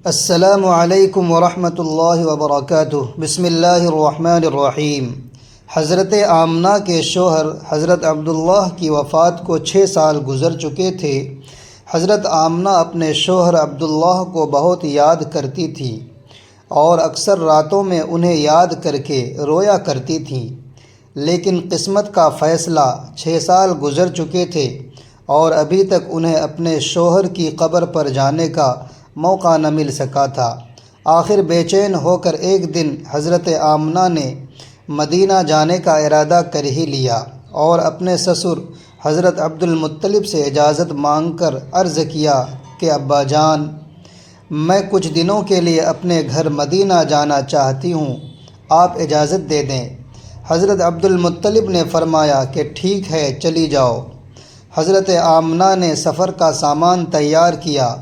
السلام علیکم ورحمۃ اللہ وبرکاتہ۔ بسم اللہ الرحمن الرحیم۔ حضرت آمنہ کے شوہر حضرت عبداللہ کی وفات کو 6 سال گزر چکے تھے۔ حضرت آمنہ اپنے شوہر عبداللہ کو بہت یاد کرتی تھیں اور اکثر راتوں میں انہیں یاد کر کے رویا کرتی تھیں، لیکن قسمت کا فیصلہ 6 سال گزر چکے تھے اور ابھی تک انہیں اپنے شوہر کی قبر پر جانے کا موقع نہ مل سکا تھا۔ آخر بے چین ہو کر ایک دن حضرت آمنہ نے مدینہ جانے کا ارادہ کر ہی لیا اور اپنے سسر حضرت عبد المطلب سے اجازت مانگ کر عرض کیا کہ ابا جان، میں کچھ دنوں کے لیے اپنے گھر مدینہ جانا چاہتی ہوں، آپ اجازت دے دیں۔ حضرت عبد المطلب نے فرمایا کہ ٹھیک ہے، چلی جاؤ۔ حضرت آمنہ نے سفر کا سامان تیار کیا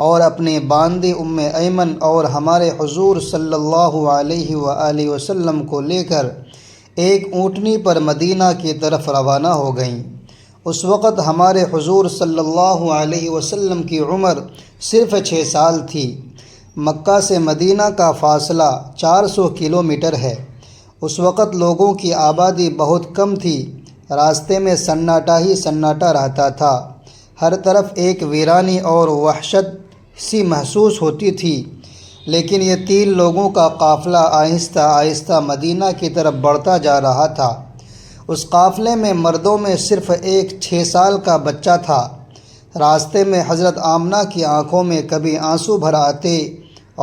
اور اپنی باندی ام ایمن اور ہمارے حضور صلی اللہ علیہ وآلہ وسلم کو لے کر ایک اونٹنی پر مدینہ کی طرف روانہ ہو گئیں۔ اس وقت ہمارے حضور صلی اللہ علیہ وسلم کی عمر صرف 6 سال تھی۔ مکہ سے مدینہ کا فاصلہ 400 کلومیٹر ہے۔ اس وقت لوگوں کی آبادی بہت کم تھی، راستے میں سناٹا ہی سناٹا رہتا تھا، ہر طرف ایک ویرانی اور وحشت سی محسوس ہوتی تھی۔ لیکن یہ 3 لوگوں کا قافلہ آہستہ آہستہ مدینہ کی طرف بڑھتا جا رہا تھا۔ اس قافلے میں مردوں میں صرف ایک 6 سال کا بچہ تھا۔ راستے میں حضرت آمنہ کی آنکھوں میں کبھی آنسو بھر آتے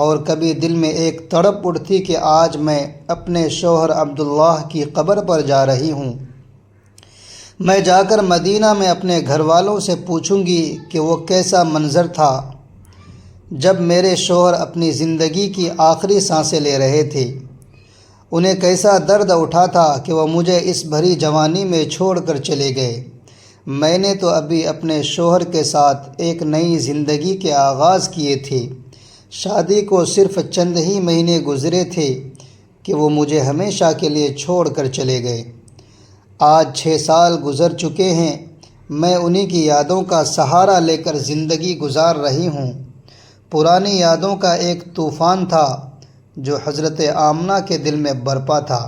اور کبھی دل میں ایک تڑپ اٹھتی کہ آج میں اپنے شوہر عبداللہ کی قبر پر جا رہی ہوں۔ میں جا کر مدینہ میں اپنے گھر والوں سے پوچھوں گی کہ وہ کیسا منظر تھا جب میرے شوہر اپنی زندگی کی آخری سانسیں لے رہے تھے، انہیں کیسا درد اٹھا تھا کہ وہ مجھے اس بھری جوانی میں چھوڑ کر چلے گئے۔ میں نے تو ابھی اپنے شوہر کے ساتھ ایک نئی زندگی کے آغاز کیے تھے، شادی کو صرف چند ہی مہینے گزرے تھے کہ وہ مجھے ہمیشہ کے لیے چھوڑ کر چلے گئے۔ آج 6 سال گزر چکے ہیں، میں انہی کی یادوں کا سہارا لے کر زندگی گزار رہی ہوں۔ پرانی یادوں کا ایک طوفان تھا جو حضرت آمنہ کے دل میں برپا تھا۔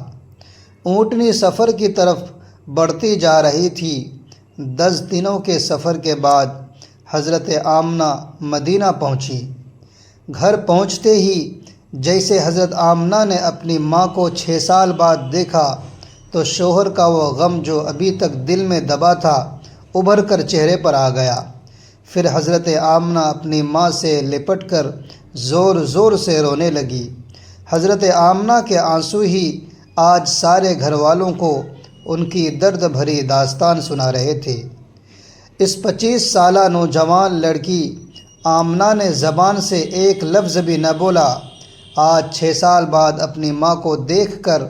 اونٹنی سفر کی طرف بڑھتی جا رہی تھی۔ 10 دنوں کے سفر کے بعد حضرت آمنہ مدینہ پہنچی۔ گھر پہنچتے ہی جیسے حضرت آمنہ نے اپنی ماں کو 6 سال بعد دیکھا تو شوہر کا وہ غم جو ابھی تک دل میں دبا تھا ابھر کر چہرے پر آ گیا۔ پھر حضرت آمنہ اپنی ماں سے لپٹ کر زور زور سے رونے لگی۔ حضرت آمنہ کے آنسو ہی آج سارے گھر والوں کو ان کی درد بھری داستان سنا رہے تھے۔ اس 25 سالہ نوجوان لڑکی آمنہ نے زبان سے ایک لفظ بھی نہ بولا۔ آج 6 سال بعد اپنی ماں کو دیکھ کر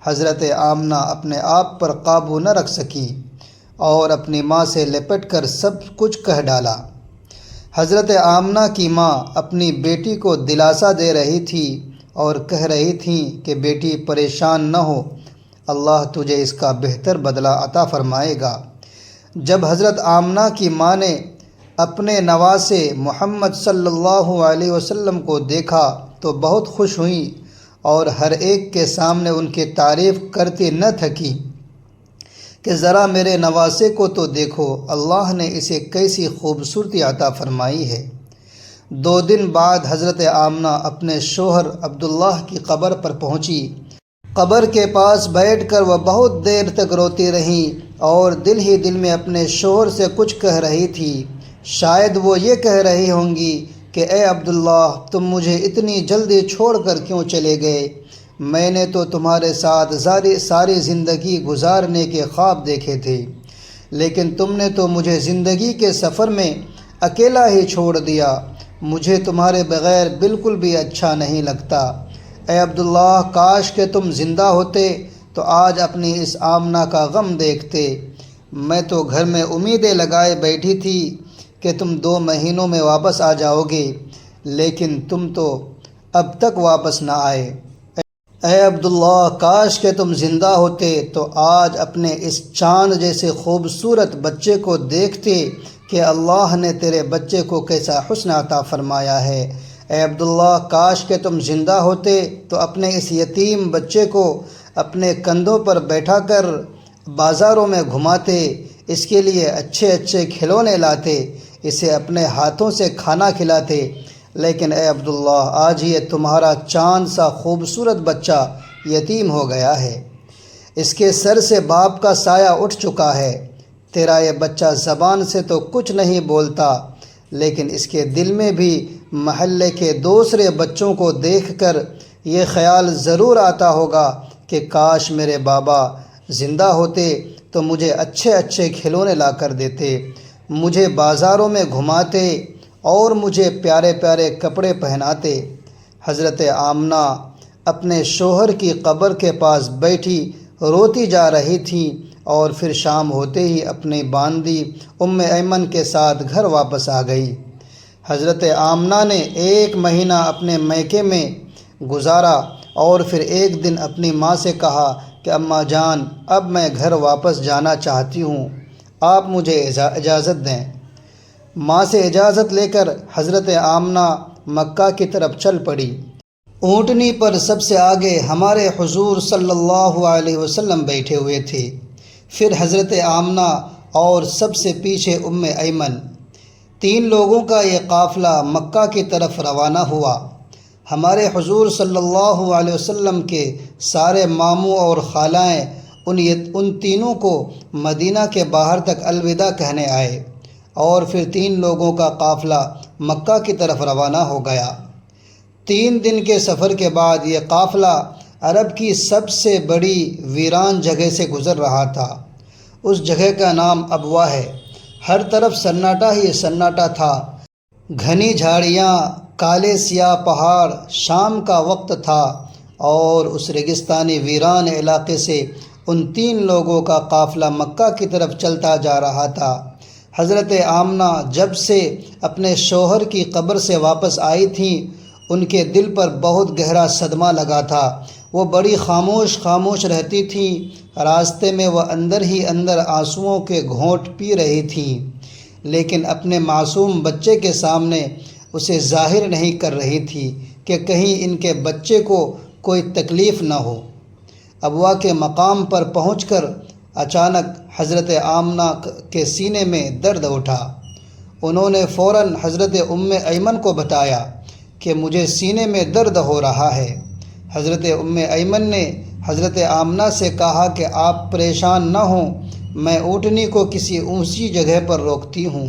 حضرت آمنہ اپنے آپ پر قابو نہ رکھ سکیں اور اپنی ماں سے لپٹ کر سب کچھ کہہ ڈالا۔ حضرت آمنہ کی ماں اپنی بیٹی کو دلاسا دے رہی تھی اور کہہ رہی تھیں کہ بیٹی پریشان نہ ہو، اللہ تجھے اس کا بہتر بدلہ عطا فرمائے گا۔ جب حضرت آمنہ کی ماں نے اپنے نواسے محمد صلی اللہ علیہ وسلم کو دیکھا تو بہت خوش ہوئیں اور ہر ایک کے سامنے ان کی تعریف کرتی نہ تھکیں کہ ذرا میرے نواسے کو تو دیکھو، اللہ نے اسے کیسی خوبصورتی عطا فرمائی ہے۔ 2 دن بعد حضرت آمنہ اپنے شوہر عبداللہ کی قبر پر پہنچی۔ قبر کے پاس بیٹھ کر وہ بہت دیر تک روتی رہیں اور دل ہی دل میں اپنے شوہر سے کچھ کہہ رہی تھی۔ شاید وہ یہ کہہ رہی ہوں گی کہ اے عبداللہ، تم مجھے اتنی جلدی چھوڑ کر کیوں چلے گئے؟ میں نے تو تمہارے ساتھ ساری زندگی گزارنے کے خواب دیکھے تھے، لیکن تم نے تو مجھے زندگی کے سفر میں اکیلا ہی چھوڑ دیا۔ مجھے تمہارے بغیر بالکل بھی اچھا نہیں لگتا۔ اے عبداللہ، کاش کہ تم زندہ ہوتے تو آج اپنی اس آمنہ کا غم دیکھتے۔ میں تو گھر میں امیدیں لگائے بیٹھی تھی کہ تم 2 مہینوں میں واپس آ جاؤ گے، لیکن تم تو اب تک واپس نہ آئے۔ اے عبداللہ، کاش کہ تم زندہ ہوتے تو آج اپنے اس چاند جیسے خوبصورت بچے کو دیکھتے کہ اللہ نے تیرے بچے کو کیسا حسن عطا فرمایا ہے۔ اے عبداللہ، کاش کہ تم زندہ ہوتے تو اپنے اس یتیم بچے کو اپنے کندھوں پر بیٹھا کر بازاروں میں گھماتے، اس کے لیے اچھے اچھے کھلونے لاتے، اسے اپنے ہاتھوں سے کھانا کھلاتے۔ لیکن اے عبداللہ، آج یہ تمہارا چاند سا خوبصورت بچہ یتیم ہو گیا ہے، اس کے سر سے باپ کا سایہ اٹھ چکا ہے۔ تیرا یہ بچہ زبان سے تو کچھ نہیں بولتا، لیکن اس کے دل میں بھی محلے کے دوسرے بچوں کو دیکھ کر یہ خیال ضرور آتا ہوگا کہ کاش میرے بابا زندہ ہوتے تو مجھے اچھے اچھے کھلونے لا کر دیتے، مجھے بازاروں میں گھماتے اور مجھے پیارے پیارے کپڑے پہناتے۔ حضرت آمنہ اپنے شوہر کی قبر کے پاس بیٹھی روتی جا رہی تھیں، اور پھر شام ہوتے ہی اپنی باندی ایمن کے ساتھ گھر واپس آ گئی۔ حضرت آمنہ نے 1 مہینہ اپنے میکے میں گزارا اور پھر ایک دن اپنی ماں سے کہا کہ اماں جان، اب میں گھر واپس جانا چاہتی ہوں، آپ مجھے اجازت دیں۔ ماں سے اجازت لے کر حضرت آمنہ مکہ کی طرف چل پڑی۔ اونٹنی پر سب سے آگے ہمارے حضور صلی اللہ علیہ وسلم بیٹھے ہوئے تھے، پھر حضرت آمنہ اور سب سے پیچھے ایمن۔ 3 لوگوں کا یہ قافلہ مکہ کی طرف روانہ ہوا۔ ہمارے حضور صلی اللہ علیہ وسلم کے سارے ماموں اور خالائیں ان تینوں کو مدینہ کے باہر تک الوداع کہنے آئے، اور پھر 3 لوگوں کا قافلہ مکہ کی طرف روانہ ہو گیا۔ 3 دن کے سفر کے بعد یہ قافلہ عرب کی سب سے بڑی ویران جگہ سے گزر رہا تھا۔ اس جگہ کا نام ابوا ہے۔ ہر طرف سناٹا ہی سناٹا تھا، گھنی جھاڑیاں، کالے سیاہ پہاڑ، شام کا وقت تھا، اور اس ریگستانی ویران علاقے سے ان 3 لوگوں کا قافلہ مکہ کی طرف چلتا جا رہا تھا۔ حضرت آمنہ جب سے اپنے شوہر کی قبر سے واپس آئی تھیں، ان کے دل پر بہت گہرا صدمہ لگا تھا۔ وہ بڑی خاموش رہتی تھیں، راستے میں وہ اندر ہی اندر آنسوؤں کے گھونٹ پی رہی تھیں، لیکن اپنے معصوم بچے کے سامنے اسے ظاہر نہیں کر رہی تھی کہ کہیں ان کے بچے کو کوئی تکلیف نہ ہو۔ ابوا کے مقام پر پہنچ کر اچانک حضرت آمنہ کے سینے میں درد اٹھا۔ انہوں نے فوراً حضرت ایمن کو بتایا کہ مجھے سینے میں درد ہو رہا ہے۔ حضرت ایمن نے حضرت آمنہ سے کہا کہ آپ پریشان نہ ہوں، میں اونٹنی کو کسی اونچی جگہ پر روکتی ہوں۔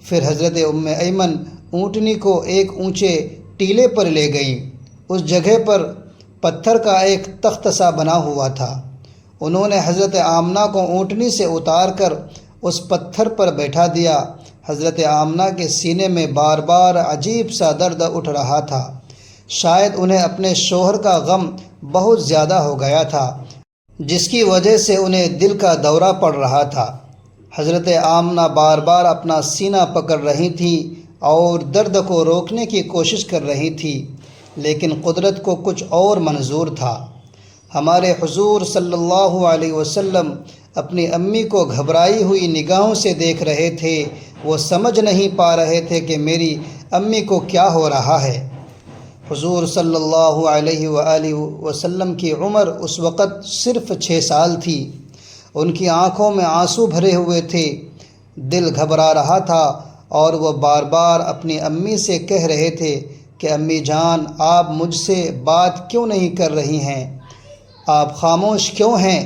پھر حضرت ایمن اونٹنی کو ایک اونچے ٹیلے پر لے گئیں۔ اس جگہ پر پتھر کا ایک تخت سا بنا ہوا تھا۔ انہوں نے حضرت آمنہ کو اونٹنی سے اتار کر اس پتھر پر بیٹھا دیا۔ حضرت آمنہ کے سینے میں بار بار عجیب سا درد اٹھ رہا تھا، شاید انہیں اپنے شوہر کا غم بہت زیادہ ہو گیا تھا، جس کی وجہ سے انہیں دل کا دورہ پڑ رہا تھا۔ حضرت آمنہ بار بار اپنا سینہ پکڑ رہی تھیں اور درد کو روکنے کی کوشش کر رہی تھی، لیکن قدرت کو کچھ اور منظور تھا۔ ہمارے حضور صلی اللہ علیہ وسلم اپنی امی کو گھبرائی ہوئی نگاہوں سے دیکھ رہے تھے۔ وہ سمجھ نہیں پا رہے تھے کہ میری امی کو کیا ہو رہا ہے۔ حضور صلی اللہ علیہ وآلہ وسلم کی عمر اس وقت صرف 6 سال تھی۔ ان کی آنکھوں میں آنسو بھرے ہوئے تھے، دل گھبرا رہا تھا، اور وہ بار بار اپنی امی سے کہہ رہے تھے کہ امی جان، آپ مجھ سے بات کیوں نہیں کر رہی ہیں؟ آپ خاموش کیوں ہیں؟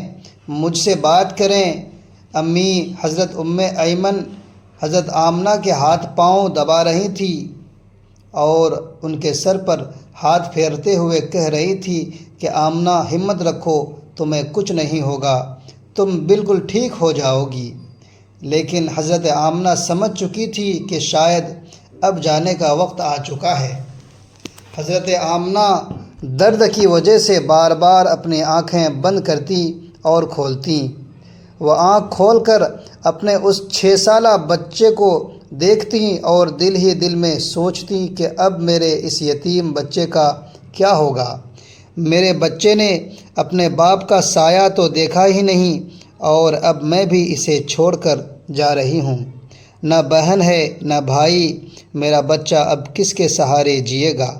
مجھ سے بات کریں۔ امی حضرت ایمن حضرت آمنہ کے ہاتھ پاؤں دبا رہی تھی اور ان کے سر پر ہاتھ پھیرتے ہوئے کہہ رہی تھی کہ آمنہ، ہمت رکھو، تمہیں کچھ نہیں ہوگا، تم بالکل ٹھیک ہو جاؤ گی۔ لیکن حضرت آمنہ سمجھ چکی تھی کہ شاید اب جانے کا وقت آ چکا ہے۔ حضرت آمنہ درد کی وجہ سے بار بار اپنی آنکھیں بند کرتی اور کھولتی۔ وہ آنکھ کھول کر اپنے اس 6 سالہ بچے کو دیکھتی اور دل ہی دل میں سوچتی کہ اب میرے اس یتیم بچے کا کیا ہوگا۔ میرے بچے نے اپنے باپ کا سایہ تو دیکھا ہی نہیں، اور اب میں بھی اسے چھوڑ کر جا رہی ہوں۔ نہ بہن ہے نہ بھائی، میرا بچہ اب کس کے سہارے جیے گا؟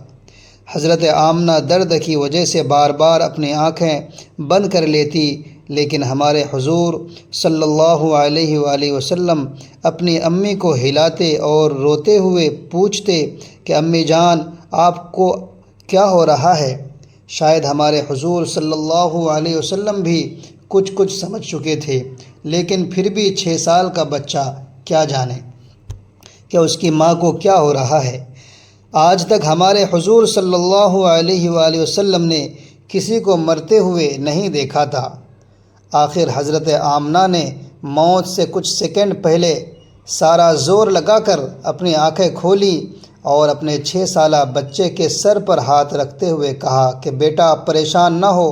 حضرت آمنہ درد کی وجہ سے بار بار اپنی آنکھیں بند کر لیتی، لیکن ہمارے حضور صلی اللہ علیہ وآلہ وسلم اپنی امی کو ہلاتے اور روتے ہوئے پوچھتے کہ امی جان، آپ کو کیا ہو رہا ہے؟ شاید ہمارے حضور صلی اللہ علیہ وسلم بھی کچھ سمجھ چکے تھے، لیکن پھر بھی 6 سال کا بچہ کیا جانے کہ اس کی ماں کو کیا ہو رہا ہے۔ آج تک ہمارے حضور صلی اللہ علیہ وآلہ وسلم نے کسی کو مرتے ہوئے نہیں دیکھا تھا۔ آخر حضرت آمنہ نے موت سے کچھ سیکنڈ پہلے سارا زور لگا کر اپنی آنکھیں کھولی اور اپنے 6 سالہ بچے کے سر پر ہاتھ رکھتے ہوئے کہا کہ بیٹا پریشان نہ ہو،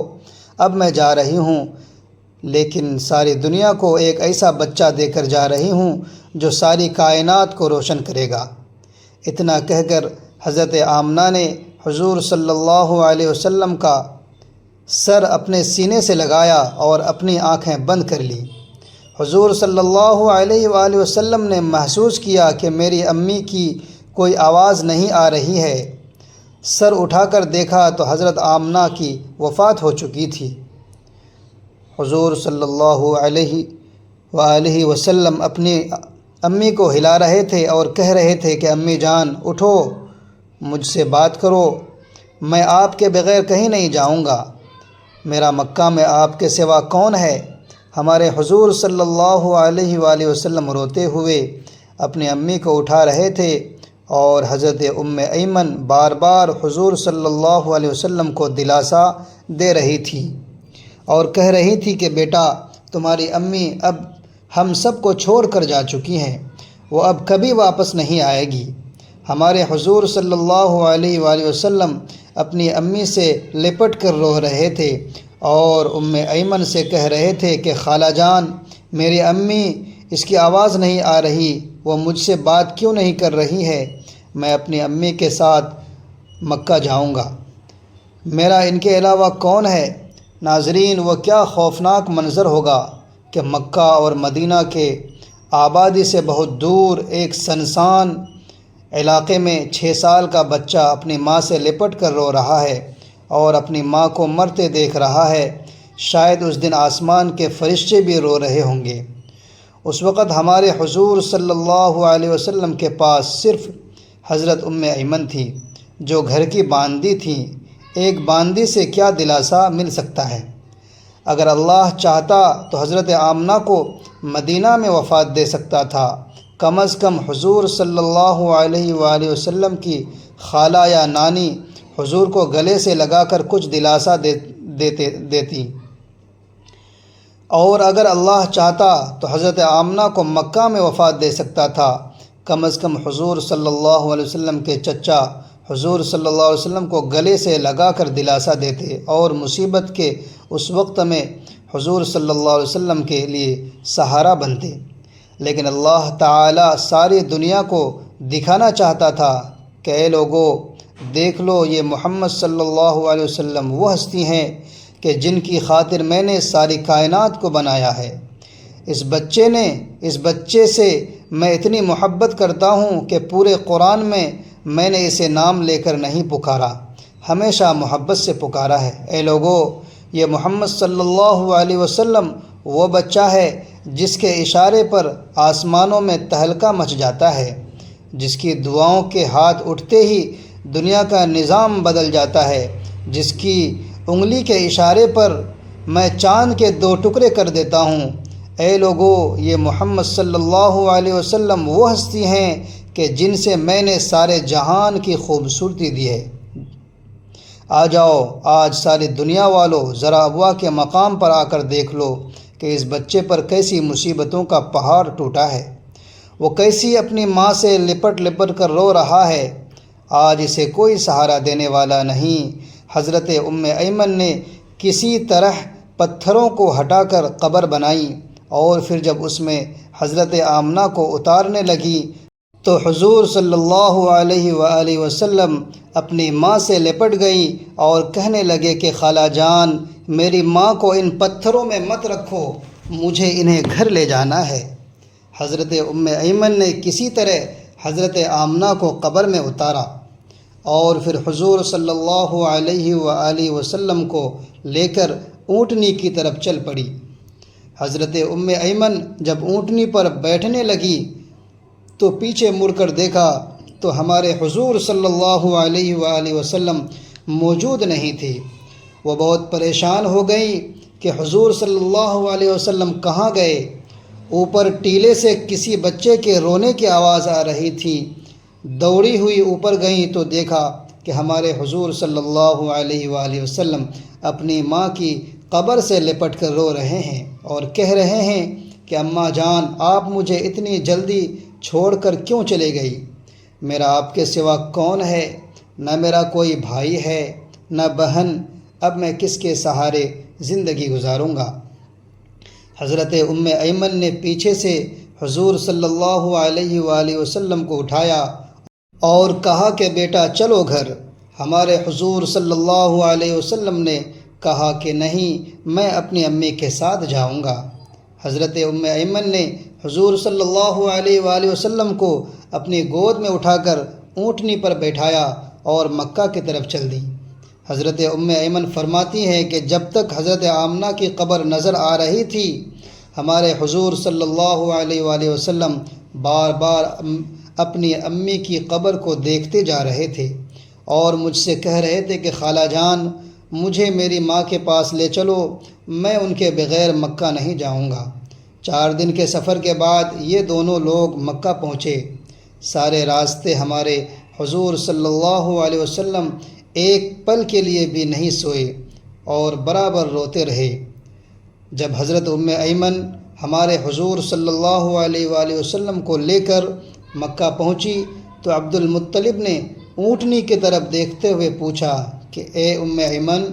اب میں جا رہی ہوں، لیکن ساری دنیا کو ایک ایسا بچہ دے کر جا رہی ہوں جو ساری کائنات کو روشن کرے گا۔ اتنا کہہ کر حضرت آمنہ نے حضور صلی اللہ علیہ وسلم کا سر اپنے سینے سے لگایا اور اپنی آنکھیں بند کر لی۔ حضور صلی اللہ علیہ وآلہ وسلم نے محسوس کیا کہ میری امی کی کوئی آواز نہیں آ رہی ہے۔ سر اٹھا کر دیکھا تو حضرت آمنہ کی وفات ہو چکی تھی۔ حضور صلی اللہ علیہ وآلہ وسلم اپنی امی کو ہلا رہے تھے اور کہہ رہے تھے کہ امی جان اٹھو، مجھ سے بات کرو، میں آپ کے بغیر کہیں نہیں جاؤں گا، میرا مکہ میں آپ کے سوا کون ہے؟ ہمارے حضور صلی اللہ علیہ وآلہ وسلم روتے ہوئے اپنی امی کو اٹھا رہے تھے اور حضرت ایمن بار بار حضور صلی اللہ علیہ وسلم کو دلاسا دے رہی تھی اور کہہ رہی تھی کہ بیٹا تمہاری امی اب ہم سب کو چھوڑ کر جا چکی ہیں، وہ اب کبھی واپس نہیں آئے گی۔ ہمارے حضور صلی اللہ علیہ وآلہ وسلم اپنی امی سے لپٹ کر رو رہے تھے اور ایمن سے کہہ رہے تھے کہ خالہ جان، میری امی، اس کی آواز نہیں آ رہی، وہ مجھ سے بات کیوں نہیں کر رہی ہے؟ میں اپنی امی کے ساتھ مکہ جاؤں گا، میرا ان کے علاوہ کون ہے؟ ناظرین، وہ کیا خوفناک منظر ہوگا کہ مکہ اور مدینہ کے آبادی سے بہت دور ایک سنسان علاقے میں 6 سال کا بچہ اپنی ماں سے لپٹ کر رو رہا ہے اور اپنی ماں کو مرتے دیکھ رہا ہے۔ شاید اس دن آسمان کے فرشتے بھی رو رہے ہوں گے۔ اس وقت ہمارے حضور صلی اللہ علیہ وسلم کے پاس صرف حضرت ایمن تھی جو گھر کی باندی تھی۔ ایک باندی سے کیا دلاسا مل سکتا ہے؟ اگر اللہ چاہتا تو حضرت آمنہ کو مدینہ میں وفات دے سکتا تھا، کم از کم حضور صلی اللہ علیہ وآلہ وسلم کی خالہ یا نانی حضور کو گلے سے لگا کر کچھ دلاسا دیتی، اور اگر اللہ چاہتا تو حضرت آمنہ کو مکہ میں وفات دے سکتا تھا، کم از کم حضور صلی اللہ علیہ وسلم کے چچا حضور صلی اللہ علیہ وسلم کو گلے سے لگا کر دلاسا دیتے اور مصیبت کے اس وقت میں حضور صلی اللہ علیہ وسلم کے لیے سہارا بنتے۔ لیکن اللہ تعالیٰ ساری دنیا کو دکھانا چاہتا تھا کہ اے لوگو، دیکھ لو، یہ محمد صلی اللہ علیہ وسلم وہ ہستی ہیں کہ جن کی خاطر میں نے ساری کائنات کو بنایا ہے۔ اس بچے سے میں اتنی محبت کرتا ہوں کہ پورے قرآن میں نے اسے نام لے کر نہیں پکارا، ہمیشہ محبت سے پکارا ہے۔ اے لوگو، یہ محمد صلی اللہ علیہ وسلم وہ بچہ ہے جس کے اشارے پر آسمانوں میں تہلکہ مچ جاتا ہے، جس کی دعاؤں کے ہاتھ اٹھتے ہی دنیا کا نظام بدل جاتا ہے، جس کی انگلی کے اشارے پر میں چاند کے 2 ٹکڑے کر دیتا ہوں۔ اے لوگو، یہ محمد صلی اللہ علیہ وسلم وہ ہستی ہیں کہ جن سے میں نے سارے جہان کی خوبصورتی دی ہے۔ آ جاؤ، آج ساری دنیا والوں، ذرا ابوا کے مقام پر آ کر دیکھ لو کہ اس بچے پر کیسی مصیبتوں کا پہاڑ ٹوٹا ہے، وہ کیسی اپنی ماں سے لپٹ کر رو رہا ہے۔ آج اسے کوئی سہارا دینے والا نہیں۔ حضرت ایمن نے کسی طرح پتھروں کو ہٹا کر قبر بنائی اور پھر جب اس میں حضرت آمنہ کو اتارنے لگی تو حضور صلی اللہ علیہ وآلہ وسلم اپنی ماں سے لپٹ گئی اور کہنے لگے کہ خالہ جان، میری ماں کو ان پتھروں میں مت رکھو، مجھے انہیں گھر لے جانا ہے۔ حضرت ایمن نے کسی طرح حضرت آمنہ کو قبر میں اتارا اور پھر حضور صلی اللہ علیہ وآلہ وسلم کو لے کر اونٹنی کی طرف چل پڑی۔ حضرت ایمن جب اونٹنی پر بیٹھنے لگی تو پیچھے مڑ کر دیکھا تو ہمارے حضور صلی اللہ علیہ وآلہ وسلم موجود نہیں تھے۔ وہ بہت پریشان ہو گئی کہ حضور صلی اللہ علیہ وسلم کہاں گئے۔ اوپر ٹیلے سے کسی بچے کے رونے کی آواز آ رہی تھی۔ دوڑی ہوئی اوپر گئیں تو دیکھا کہ ہمارے حضور صلی اللہ علیہ وآلہ وسلم اپنی ماں کی قبر سے لپٹ کر رو رہے ہیں اور کہہ رہے ہیں کہ اماں جان، آپ مجھے اتنی جلدی چھوڑ کر کیوں چلے گئی؟ میرا آپ کے سوا کون ہے؟ نہ میرا کوئی بھائی ہے نہ بہن، اب میں کس کے سہارے زندگی گزاروں گا؟ حضرت ایمن نے پیچھے سے حضور صلی اللہ علیہ وآلہ وسلم کو اٹھایا اور کہا کہ بیٹا چلو گھر۔ ہمارے حضور صلی اللہ علیہ وسلم نے کہا کہ نہیں، میں اپنی امی کے ساتھ جاؤں گا۔ حضرت ایمن نے حضور صلی اللہ علیہ وآلہ وسلم کو اپنی گود میں اٹھا کر اونٹنی پر بیٹھایا اور مکہ کی طرف چل دی۔ حضرت ایمن فرماتی ہیں کہ جب تک حضرت آمنہ کی قبر نظر آ رہی تھی، ہمارے حضور صلی اللہ علیہ وآلہ وسلم بار بار اپنی امی کی قبر کو دیکھتے جا رہے تھے اور مجھ سے کہہ رہے تھے کہ خالہ جان، مجھے میری ماں کے پاس لے چلو، میں ان کے بغیر مکہ نہیں جاؤں گا۔ 4 دن کے سفر کے بعد یہ دونوں لوگ مکہ پہنچے۔ سارے راستے ہمارے حضور صلی اللہ علیہ وسلم ایک پل کے لیے بھی نہیں سوئے اور برابر روتے رہے۔ جب حضرت ایمن ہمارے حضور صلی اللہ علیہ وآلہ وسلم کو لے کر مکہ پہنچی تو عبد المطلب نے اونٹنی کی طرف دیکھتے ہوئے پوچھا کہ اے ایمن،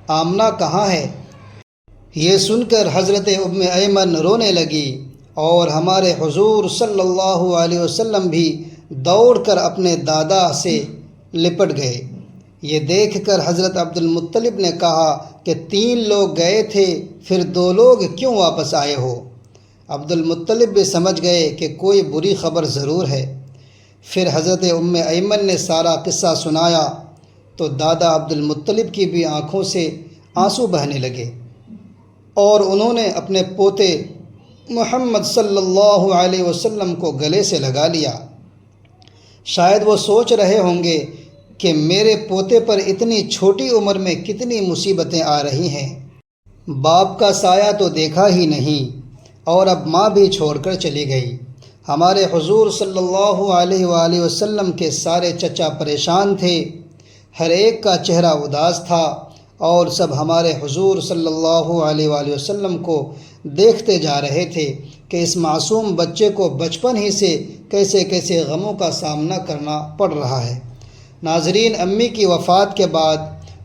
آمنہ کہاں ہے؟ یہ سن کر حضرت ایمن رونے لگی اور ہمارے حضور صلی اللہ علیہ وسلم بھی دوڑ کر اپنے دادا سے لپٹ گئے۔ یہ دیکھ کر حضرت عبد المطلب نے کہا کہ 3 لوگ گئے تھے، پھر 2 لوگ کیوں واپس آئے ہو؟ عبد المطلب بھی سمجھ گئے کہ کوئی بری خبر ضرور ہے۔ پھر حضرت ایمن نے سارا قصہ سنایا تو دادا عبد المطلب کی بھی آنکھوں سے آنسو بہنے لگے اور انہوں نے اپنے پوتے محمد صلی اللہ علیہ وسلم کو گلے سے لگا لیا۔ شاید وہ سوچ رہے ہوں گے کہ میرے پوتے پر اتنی چھوٹی عمر میں کتنی مصیبتیں آ رہی ہیں۔ باپ کا سایہ تو دیکھا ہی نہیں اور اب ماں بھی چھوڑ کر چلی گئی۔ ہمارے حضور صلی اللہ علیہ وآلہ وسلم کے سارے چچا پریشان تھے، ہر ایک کا چہرہ اداس تھا اور سب ہمارے حضور صلی اللہ علیہ وآلہ وسلم کو دیکھتے جا رہے تھے کہ اس معصوم بچے کو بچپن ہی سے کیسے کیسے غموں کا سامنا کرنا پڑ رہا ہے۔ ناظرین، امی کی وفات کے بعد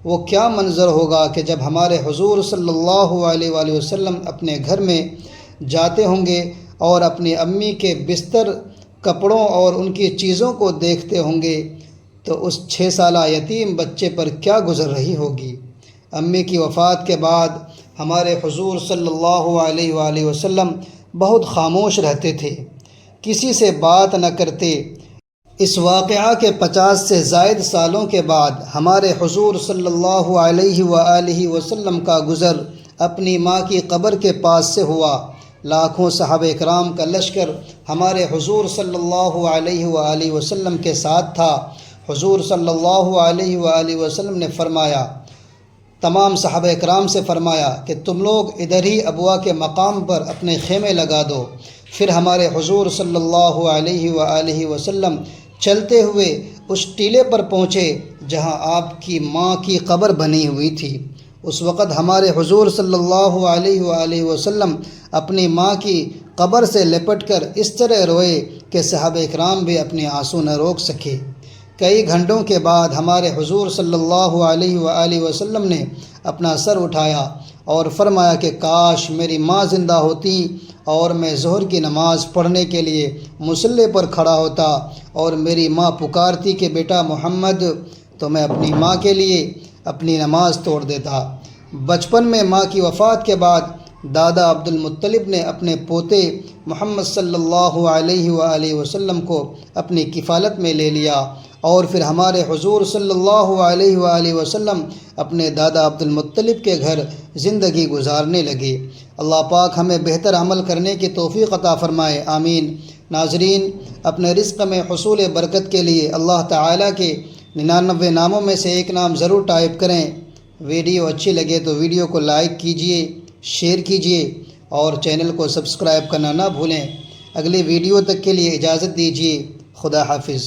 وہ کیا منظر ہوگا کہ جب ہمارے حضور صلی اللہ علیہ وآلہ وسلم اپنے گھر میں جاتے ہوں گے اور اپنی امی کے بستر، کپڑوں اور ان کی چیزوں کو دیکھتے ہوں گے تو اس 6 سالہ یتیم بچے پر کیا گزر رہی ہوگی۔ امی کی وفات کے بعد ہمارے حضور صلی اللہ علیہ وآلہ وسلم بہت خاموش رہتے تھے، کسی سے بات نہ کرتے۔ اس واقعہ کے 50 سے زائد سالوں کے بعد ہمارے حضور صلی اللہ علیہ وآلہ وسلم کا گزر اپنی ماں کی قبر کے پاس سے ہوا۔ لاکھوں صحابہ کرام کا لشکر ہمارے حضور صلی اللہ علیہ وآلہ وسلم کے ساتھ تھا۔ حضور صلی اللہ علیہ وآلہ وسلم نے فرمایا، تمام صحابہ کرام سے فرمایا کہ تم لوگ ادھر ہی ابوا کے مقام پر اپنے خیمے لگا دو۔ پھر ہمارے حضور صلی اللہ علیہ وآلہ وسلم چلتے ہوئے اس ٹیلے پر پہنچے جہاں آپ کی ماں کی قبر بنی ہوئی تھی۔ اس وقت ہمارے حضور صلی اللہ علیہ وآلہ وسلم اپنی ماں کی قبر سے لپٹ کر اس طرح روئے کہ صحابہ کرام بھی اپنے آنسو نہ روک سکے۔ کئی گھنٹوں کے بعد ہمارے حضور صلی اللہ علیہ وآلہ وسلم نے اپنا سر اٹھایا اور فرمایا کہ کاش میری ماں زندہ ہوتی اور میں ظہر کی نماز پڑھنے کے لیے مصلی پر کھڑا ہوتا اور میری ماں پکارتی کہ بیٹا محمد، تو میں اپنی ماں کے لیے اپنی نماز توڑ دیتا۔ بچپن میں ماں کی وفات کے بعد دادا عبد المطلب نے اپنے پوتے محمد صلی اللہ علیہ وآلہ وسلم کو اپنی کفالت میں لے لیا، اور پھر ہمارے حضور صلی اللہ علیہ وآلہ وسلم اپنے دادا عبد المطلب کے گھر زندگی گزارنے لگے۔ اللہ پاک ہمیں بہتر عمل کرنے کی توفیق عطا فرمائے، آمین۔ ناظرین، اپنے رزق میں حصول برکت کے لیے اللہ تعالیٰ کے 99 ناموں میں سے ایک نام ضرور ٹائپ کریں۔ ویڈیو اچھی لگے تو ویڈیو کو لائک کیجئے، شیئر کیجئے اور چینل کو سبسکرائب کرنا نہ بھولیں۔ اگلی ویڈیو تک کے لیے اجازت دیجیے۔ خدا حافظ۔